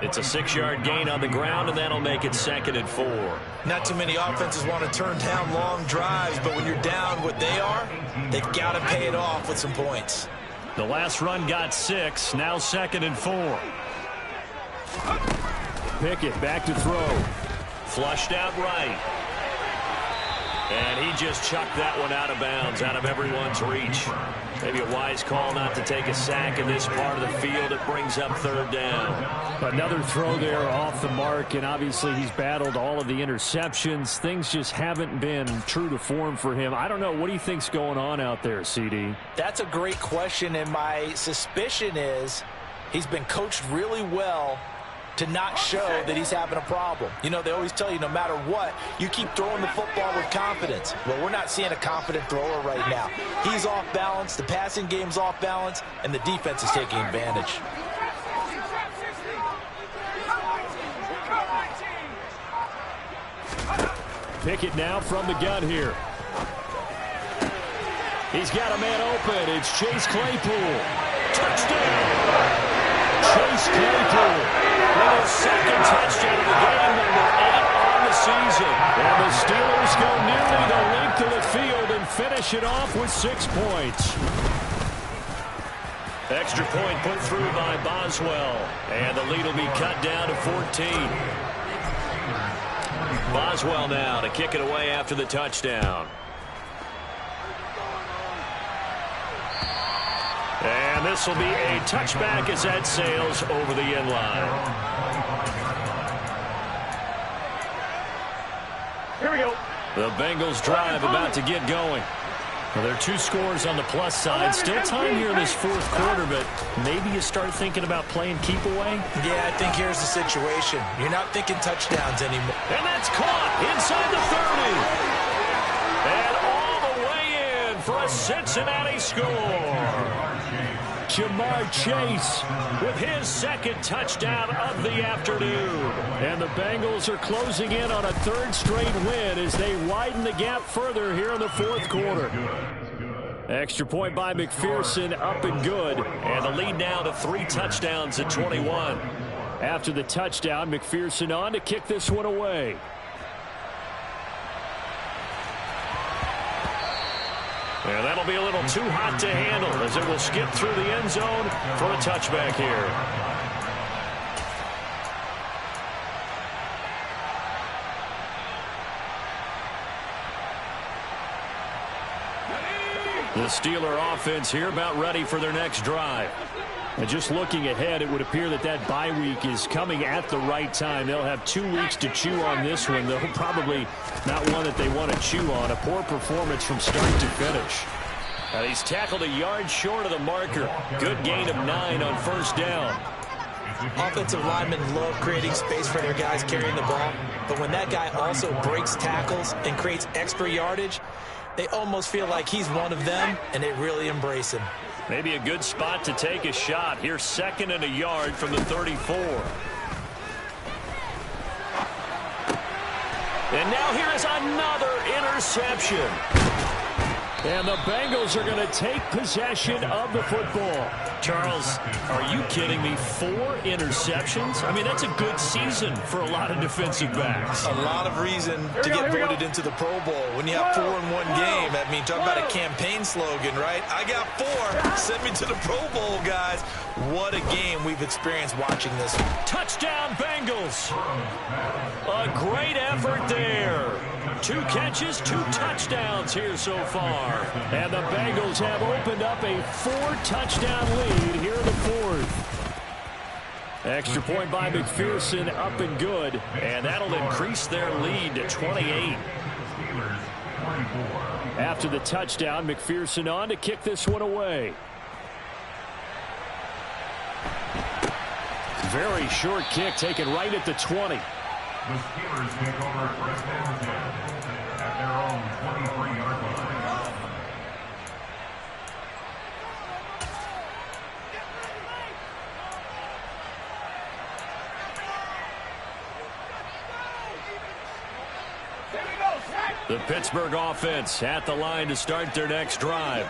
It's a 6-yard gain on the ground, and that'll make it 2nd and 4. Not too many offenses want to turn down long drives, but when you're down what they are, they've got to pay it off with some points. The last run got 6, now 2nd and 4. Pickett back to throw. Flushed out right. And he just chucked that one out of bounds, out of everyone's reach. Maybe a wise call not to take a sack in this part of the field. It brings up third down. Another throw there off the mark, and obviously he's battled all of the interceptions. Things just haven't been true to form for him. I don't know. What do you think's going on out there, CD? That's a great question, and my suspicion is he's been coached really well to not show that he's having a problem. You know, they always tell you no matter what, you keep throwing the football with confidence. Well, we're not seeing a confident thrower right now. He's off balance, the passing game's off balance, and the defense is taking advantage. Pickett now from the gun here. He's got a man open. It's Chase Claypool. Touchdown! Chase Claypool with his second touchdown of the game, number 8 on the season. And the Steelers go nearly the length of the field and finish it off with 6 points. Extra point put through by Boswell. And the lead will be cut down to 14. Boswell now to kick it away after the touchdown. And this will be a touchback as that sails over the end line. Here we go. The Bengals drive about to get going. Well, there are 2 scores on the plus side. Still time here in this fourth quarter, but maybe you start thinking about playing keep away. Yeah, I think here's the situation. You're not thinking touchdowns anymore. And that's caught inside the 30. And all the way in for a Cincinnati score. Jamar Chase with his second touchdown of the afternoon. And the Bengals are closing in on a 3rd straight win as they widen the gap further here in the fourth quarter. Extra point by McPherson, up and good. And the lead now to 3 touchdowns at 21. After the touchdown, McPherson on to kick this one away. And that'll be a little too hot to handle as it will skip through the end zone for a touchback here. The Steeler offense here about ready for their next drive. And just looking ahead, it would appear that that bye week is coming at the right time. They'll have 2 weeks to chew on this one, though probably not one that they want to chew on. A poor performance from start to finish. And he's tackled a yard short of the marker. Good gain of 9 on first down. Offensive linemen love creating space for their guys carrying the ball, but when that guy also breaks tackles and creates extra yardage, they almost feel like he's one of them, and they really embrace him. Maybe a good spot to take a shot. Here's 2nd and a yard from the 34. And now here is another interception. And the Bengals are going to take possession of the football. Charles, are you kidding me? 4 interceptions? I mean, that's a good season for a lot of defensive backs. A lot of reason to get voted into the Pro Bowl. When you have 4 in one game, I mean, talk about a campaign slogan, right? I got 4. Send me to the Pro Bowl, guys. What a game we've experienced watching this. Touchdown, Bengals. A great effort there. 2 catches, 2 touchdowns here so far. And the Bengals have opened up a 4-touchdown lead here in the fourth. Extra point by McPherson, up and good. And that'll increase their lead to 28. After the touchdown, McPherson on to kick this one away. Very short kick taken right at the 20. The Steelers take over first and 10 at their own 23-yard line. The Pittsburgh offense at the line to start their next drive.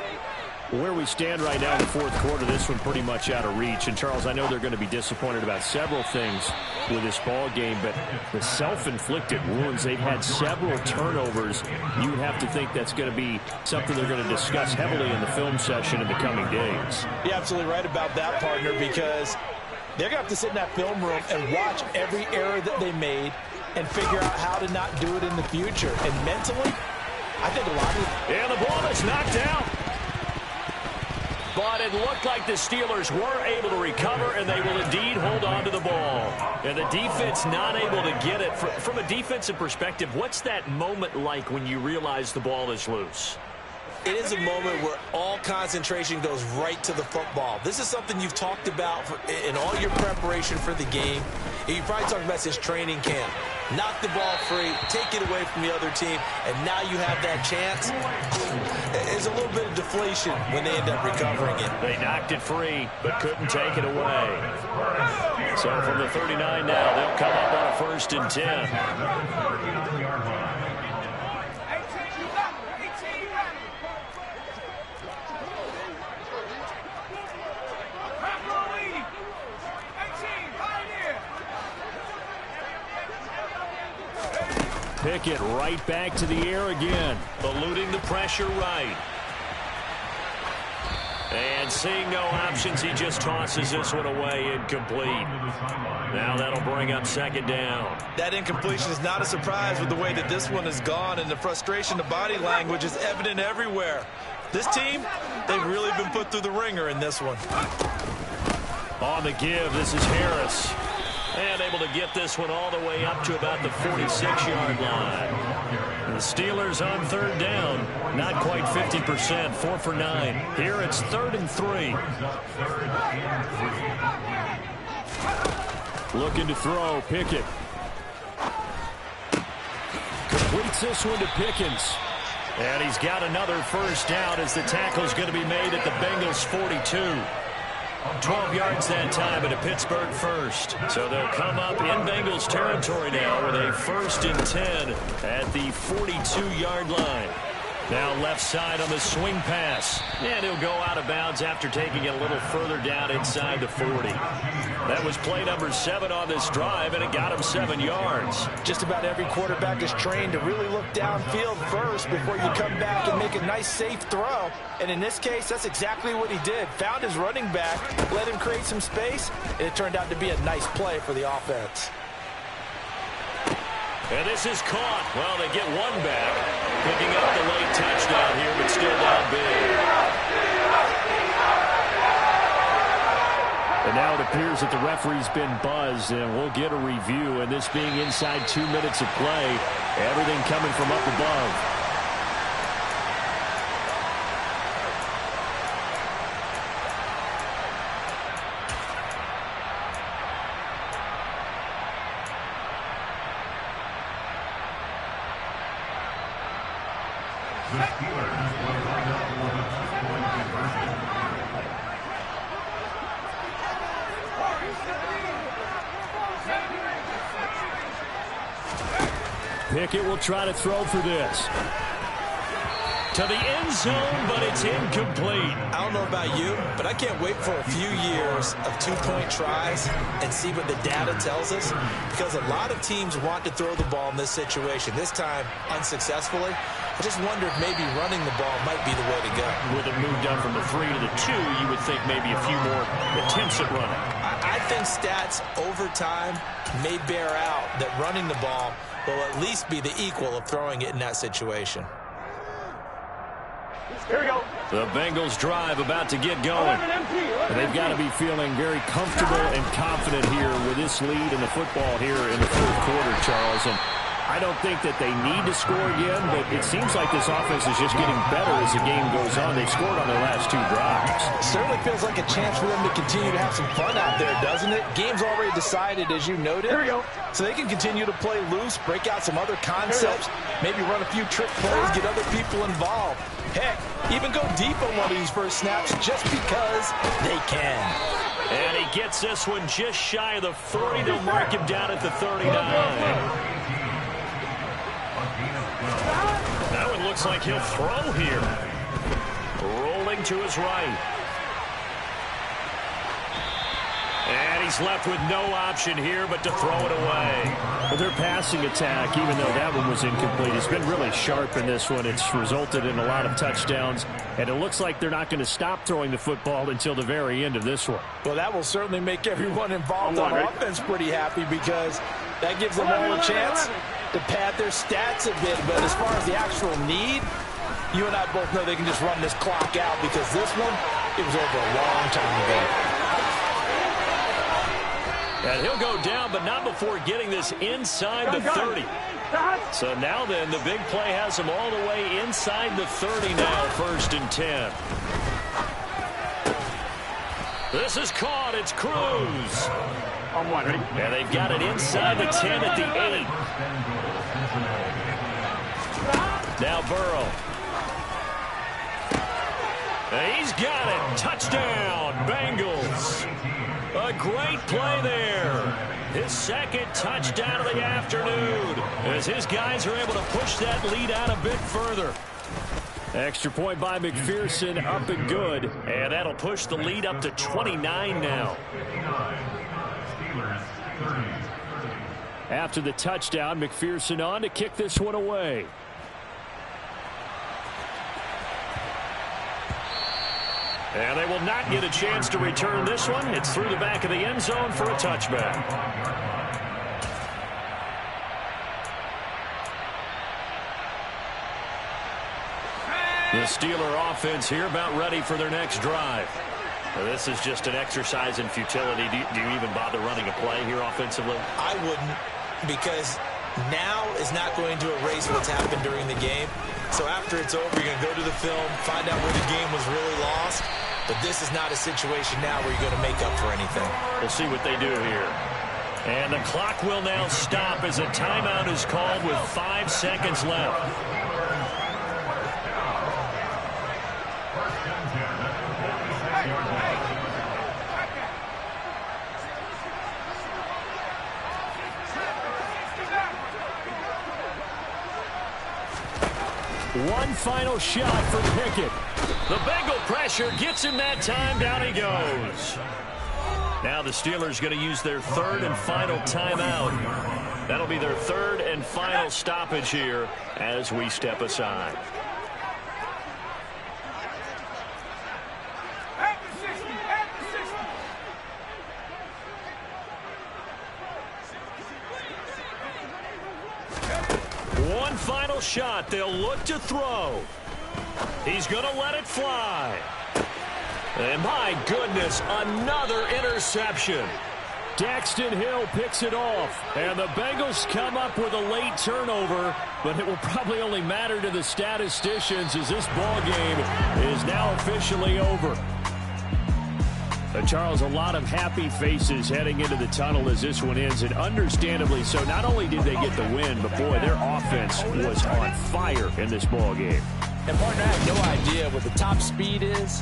Where we stand right now in the fourth quarter, this one pretty much out of reach. And, Charles, I know they're going to be disappointed about several things with this ball game, but the self-inflicted wounds, they've had several turnovers. You would have to think that's going to be something they're going to discuss heavily in the film session in the coming days. You're absolutely right about that, partner, because they're going to have to sit in that film room and watch every error that they made and figure out how to not do it in the future. And mentally, I think a lot of... And the ball is knocked out. But it looked like the Steelers were able to recover, and they will indeed hold on to the ball. And the defense not able to get it. From a defensive perspective, what's that moment like when you realize the ball is loose? It is a moment where all concentration goes right to the football. This is something you've talked about in all your preparation for the game. You probably talked about since training camp. Knock the ball free, take it away from the other team, and now you have that chance. There's a little bit of deflation when they end up recovering it. They knocked it free, but couldn't take it away. So from the 39 now, they'll come up on a 1st and 10. Pickett right back to the air again. Eluding the pressure right. And seeing no options, he just tosses this one away incomplete. Now that'll bring up 2nd down. That incompletion is not a surprise with the way that this one has gone, and the frustration, the body language is evident everywhere. This team, they've really been put through the ringer in this one. On the give, this is Harris. And able to get this one all the way up to about the 46-yard line. The Steelers on 3rd down. Not quite 50%. 4 for 9. Here it's 3rd and 3. Looking to throw. Pickett. Completes this one to Pickens. And he's got another 1st down as the tackle's going to be made at the Bengals 42. 12 yards that time at a Pittsburgh 1st. So they'll come up in Bengals territory now with a 1st and 10 at the 42-yard line. Now left side on the swing pass. And he'll go out of bounds after taking it a little further down inside the 40. That was play number 7 on this drive, and it got him 7 yards. Just about every quarterback is trained to really look downfield first before you come back and make a nice, safe throw. And in this case, that's exactly what he did. Found his running back, let him create some space, and it turned out to be a nice play for the offense. And this is caught. Well, they get one back. Picking up the late touchdown here, but still down big. And now it appears that the referee's been buzzed, and we'll get a review. And this being inside 2 minutes of play, everything coming from up above. The Steelers will line up for the 2-point conversion. Pickett will try to throw for this. To the end zone, but it's incomplete. I don't know about you, but I can't wait for a few years of 2-point tries and see what the data tells us, because a lot of teams want to throw the ball in this situation. This time, unsuccessfully. I just wonder if maybe running the ball might be the way to go. With it moved up from the 3 to the 2, you would think maybe a few more attempts at running. I think stats over time may bear out that running the ball will at least be the equal of throwing it in that situation. Here we go. The Bengals drive about to get going. And they've got to be feeling very comfortable and confident here with this lead in the football here in the 4th quarter, Charles. And I don't think that they need to score again, but it seems like this offense is just getting better as the game goes on. They've scored on their last 2 drives. Certainly feels like a chance for them to continue to have some fun out there, doesn't it? Game's already decided, as you noted. Here we go. So they can continue to play loose, break out some other concepts, maybe run a few trick plays, get other people involved. Heck, even go deep on one of these first snaps just because they can. And he gets this one just shy of the 40. They'll mark him down at the 39. Now it looks like he'll throw here. Rolling to his right. And he's left with no option here but to throw it away. But their passing attack, even though that one was incomplete, has been really sharp in this one. It's resulted in a lot of touchdowns, and it looks like they're not going to stop throwing the football until the very end of this one. Well, that will certainly make everyone involved on offense pretty happy, because that gives them all a chance to pad their stats a bit, but as far as the actual need, you and I both know they can just run this clock out because this one, it was over a long time ago. And he'll go down, but not before getting this inside the 30. So now then, the big play has him all the way inside the 30 now, 1st and 10. This is caught. It's Cruz. On one, ready? And they've got it inside the 10 at the 8. Now Burrow. And he's got it. Touchdown, Bengals. A great play there. His 2nd touchdown of the afternoon as his guys are able to push that lead out a bit further. Extra point by McPherson, up and good. And that'll push the lead up to 29 now. After the touchdown, McPherson on to kick this one away. And they will not get a chance to return this one. It's through the back of the end zone for a touchback. The Steeler offense here about ready for their next drive. Now, this is just an exercise in futility. Do you even bother running a play here offensively? I wouldn't, because now is not going to erase what's happened during the game. So after it's over, you're going to go to the film, find out where the game was really lost. But this is not a situation now where you're going to make up for anything. We'll see what they do here. And the clock will now stop as a timeout is called with 5 seconds left. One final shot for Pickett. The Bengal pressure gets him that time. Down he goes. Now the Steelers going to use their 3rd and final timeout. That'll be their 3rd and final stoppage here as we step aside. One final shot. They'll look to throw. He's going to let it fly. And my goodness, another interception. Daxton Hill picks it off. And the Bengals come up with a late turnover, but it will probably only matter to the statisticians as this ball game is now officially over. Charles, a lot of happy faces heading into the tunnel as this one ends, and understandably so. Not only did they get the win, but boy, their offense was on fire in this ball game. And partner, I have no idea what the top speed is.